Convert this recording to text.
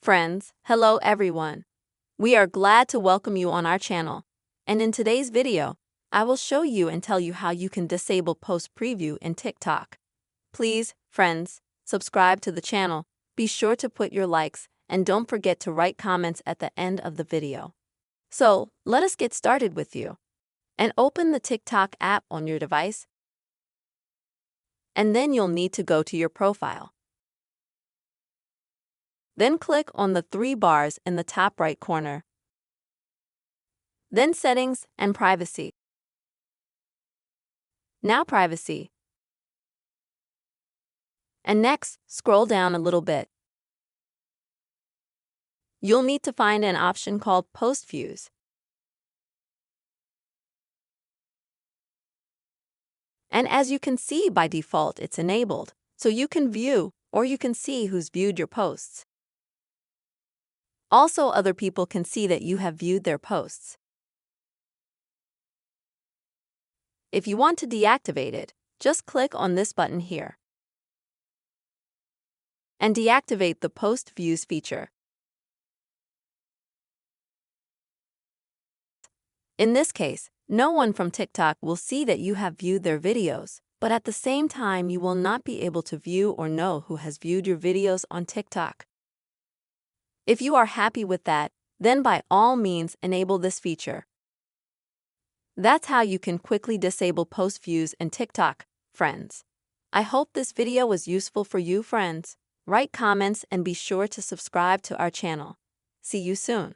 Friends, hello everyone. We are glad to welcome you on our channel. And in today's video, I will show you and tell you how you can disable post preview in TikTok. Please, friends, subscribe to the channel, be sure to put your likes, and don't forget to write comments at the end of the video. So, let us get started with you. And open the TikTok app on your device. And then you'll need to go to your profile. Then click on the three bars in the top right corner. Then Settings and Privacy. Now Privacy. And next, scroll down a little bit. You'll need to find an option called Post Views. And as you can see, by default, it's enabled, so you can view or you can see who's viewed your posts. Also, other people can see that you have viewed their posts. If you want to deactivate it, just click on this button here and deactivate the Post Views feature. In this case, no one from TikTok will see that you have viewed their videos, but at the same time, you will not be able to view or know who has viewed your videos on TikTok. If you are happy with that, then by all means enable this feature. That's how you can quickly disable post views in TikTok, friends. I hope this video was useful for you, friends. Write comments and be sure to subscribe to our channel. See you soon.